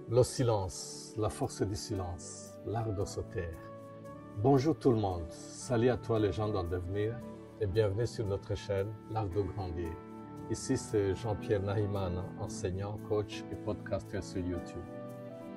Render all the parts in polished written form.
Le silence, la force du silence, l'art de se taire. Bonjour tout le monde, salut à toi les gens dans le devenir et bienvenue sur notre chaîne L'Art de Grandir. Ici c'est Jean-Pierre Nahimana, enseignant, coach et podcaster sur YouTube.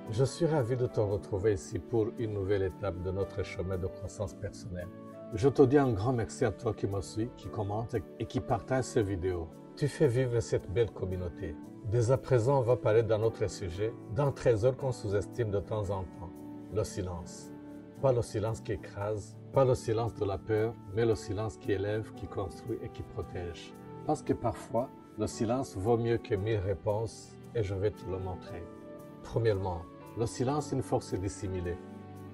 Je suis ravi de te retrouver ici pour une nouvelle étape de notre chemin de croissance personnelle. Je te dis un grand merci à toi qui me suis, qui commente et qui partage ces vidéos. Tu fais vivre cette belle communauté. Dès à présent, on va parler d'un autre sujet, d'un trésor qu'on sous-estime de temps en temps, le silence. Pas le silence qui écrase, pas le silence de la peur, mais le silence qui élève, qui construit et qui protège. Parce que parfois, le silence vaut mieux que 1000 réponses et je vais te le montrer. Premièrement, le silence est une force dissimulée,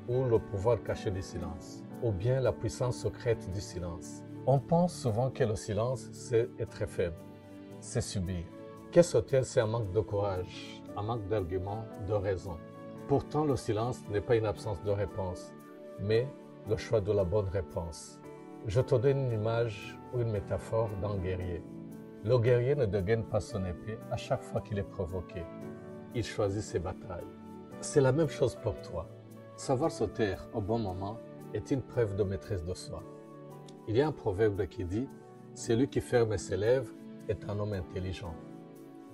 ou le pouvoir caché du silence, ou bien la puissance secrète du silence. On pense souvent que le silence, c'est être faible, c'est subir. Que se taire, c'est un manque de courage, un manque d'arguments, de raison. Pourtant, le silence n'est pas une absence de réponse, mais le choix de la bonne réponse. Je te donne une image ou une métaphore d'un guerrier. Le guerrier ne dégaine pas son épée à chaque fois qu'il est provoqué. Il choisit ses batailles. C'est la même chose pour toi. Savoir se taire au bon moment est une preuve de maîtrise de soi. Il y a un proverbe qui dit « Celui qui ferme ses lèvres est un homme intelligent ».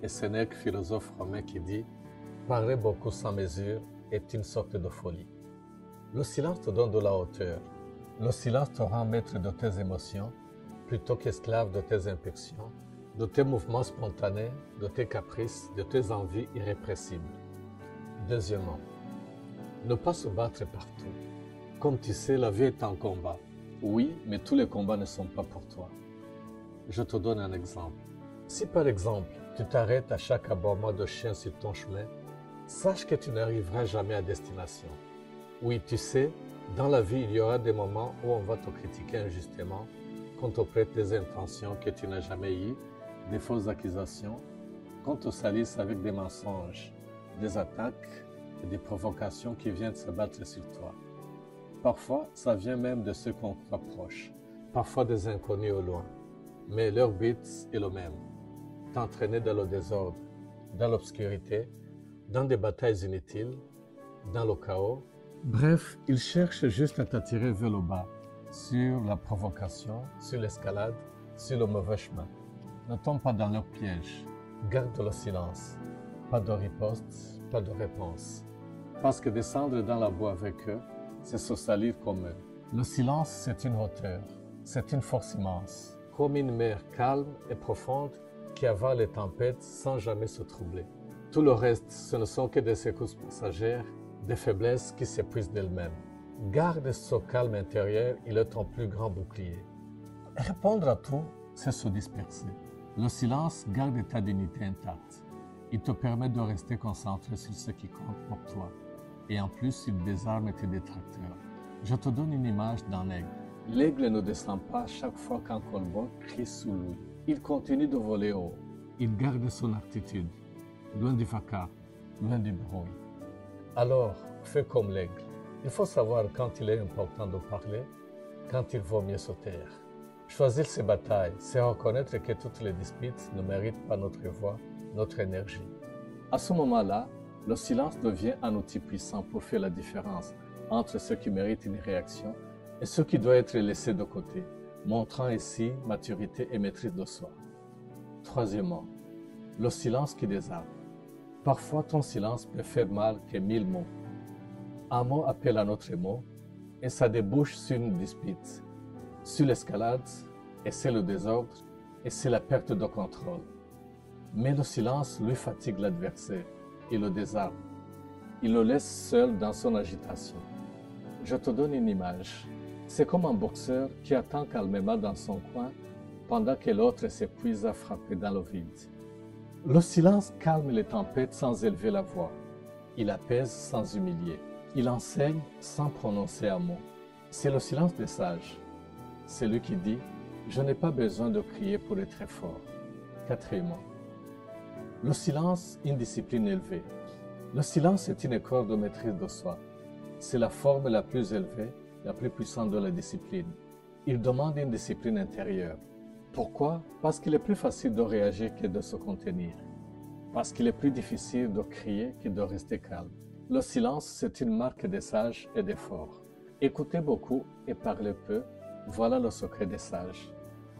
Et Sénèque, philosophe romain, qui dit « Parler beaucoup sans mesure est une sorte de folie ». Le silence te donne de la hauteur. Le silence te rend maître de tes émotions plutôt qu'esclave de tes impulsions, de tes mouvements spontanés, de tes caprices, de tes envies irrépressibles. Deuxièmement, ne pas se battre partout. Comme tu sais, la vie est un combat. Oui, mais tous les combats ne sont pas pour toi. Je te donne un exemple. Si par exemple, tu t'arrêtes à chaque aboiement de chien sur ton chemin, sache que tu n'arriveras jamais à destination. Oui, tu sais, dans la vie, il y aura des moments où on va te critiquer injustement, qu'on te prête des intentions que tu n'as jamais eues, des fausses accusations, qu'on te salisse avec des mensonges, des attaques et des provocations qui viennent se battre sur toi. Parfois, ça vient même de ceux qu'on croit proches, parfois des inconnus au loin. Mais leur but est le même, t'entraîner dans le désordre, dans l'obscurité, dans des batailles inutiles, dans le chaos. Bref, ils cherchent juste à t'attirer vers le bas, sur la provocation, sur l'escalade, sur le mauvais chemin. Ne tombe pas dans leur piège, garde le silence, pas de riposte, pas de réponse. Parce que descendre dans la boue avec eux, c'est se salir comme eux. Le silence, c'est une hauteur, c'est une force immense, comme une mer calme et profonde qui avale les tempêtes sans jamais se troubler. Tout le reste, ce ne sont que des secousses passagères, des faiblesses qui s'épuisent d'elles-mêmes. Garde ce calme intérieur, il est ton plus grand bouclier. Répondre à tout, c'est se disperser. Le silence garde ta dignité intacte. Il te permet de rester concentré sur ce qui compte pour toi. Et en plus, il désarme tes détracteurs. Je te donne une image d'un aigle. L'aigle ne descend pas chaque fois qu'un colombo crie sous lui. Il continue de voler haut. Il garde son altitude, loin du fracas, loin du bruit. Alors, fais comme l'aigle. Il faut savoir quand il est important de parler, quand il vaut mieux se taire. Choisir ses batailles, c'est reconnaître que toutes les disputes ne méritent pas notre voix, notre énergie. À ce moment-là, le silence devient un outil puissant pour faire la différence entre ceux qui méritent une réaction et ceux qui doivent être laissés de côté, montrant ici maturité et maîtrise de soi. Troisièmement, le silence qui désarme. Parfois, ton silence peut faire mal que 1000 mots. Un mot appelle un autre mot et ça débouche sur une dispute, sur l'escalade, et c'est le désordre, et c'est la perte de contrôle. Mais le silence lui fatigue l'adversaire et le désarme. Il le laisse seul dans son agitation. Je te donne une image. C'est comme un boxeur qui attend calmement dans son coin pendant que l'autre s'épuise à frapper dans le vide. Le silence calme les tempêtes sans élever la voix. Il apaise sans humilier. Il enseigne sans prononcer un mot. C'est le silence des sages. C'est lui qui dit « Je n'ai pas besoin de crier pour être très fort ». Quatrièmement, le silence, une discipline élevée. Le silence est une école de maîtrise de soi. C'est la forme la plus élevée, la plus puissante de la discipline. Il demande une discipline intérieure. Pourquoi? Parce qu'il est plus facile de réagir que de se contenir. parce qu'il est plus difficile de crier que de rester calme. Le silence, c'est une marque des sages et des forts. Écouter beaucoup et parler peu, voilà le secret des sages.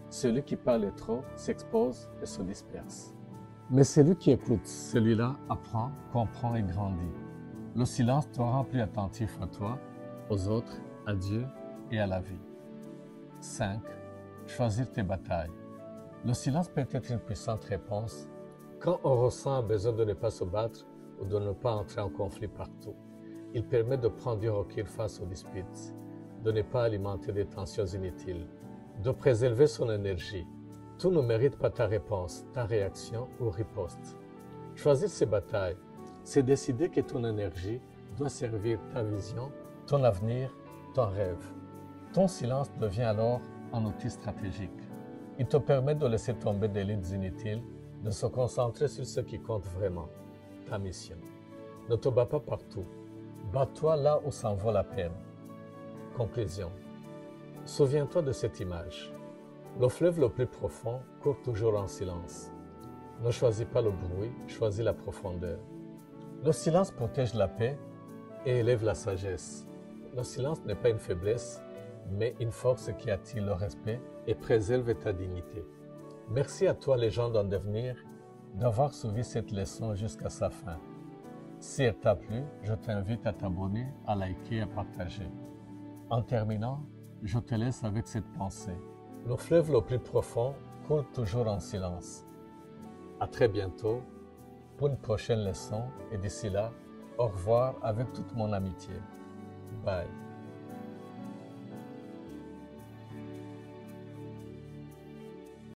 Celui qui parle trop s'expose et se disperse. Mais celui qui écoute, celui-là apprend, comprend et grandit. Le silence te rend plus attentif à toi, aux autres, à Dieu et à la vie. 5. Choisir tes batailles. Le silence peut être une puissante réponse quand on ressent un besoin de ne pas se battre ou de ne pas entrer en conflit partout. Il permet de prendre du recul face aux disputes, de ne pas alimenter des tensions inutiles, de préserver son énergie. Tout ne mérite pas ta réponse, ta réaction ou riposte. Choisir ses batailles, c'est décider que ton énergie doit servir ta vision, ton avenir, ton rêve. Ton silence devient alors un outil stratégique. Il te permet de laisser tomber des luttes inutiles, de se concentrer sur ce qui compte vraiment, ta mission. Ne te bats pas partout. Bats-toi là où ça en vaut la peine. Conclusion. Souviens-toi de cette image. Le fleuve le plus profond court toujours en silence. Ne choisis pas le bruit, choisis la profondeur. Le silence protège la paix et élève la sagesse. Le silence n'est pas une faiblesse, mais une force qui attire le respect et préserve ta dignité. Merci à toi, les gens d'en devenir, d'avoir suivi cette leçon jusqu'à sa fin. Si elle t'a plu, je t'invite à t'abonner, à liker et à partager. En terminant, je te laisse avec cette pensée. Le fleuve le plus profond coule toujours en silence. À très bientôt pour une prochaine leçon et d'ici là, au revoir avec toute mon amitié. Bye.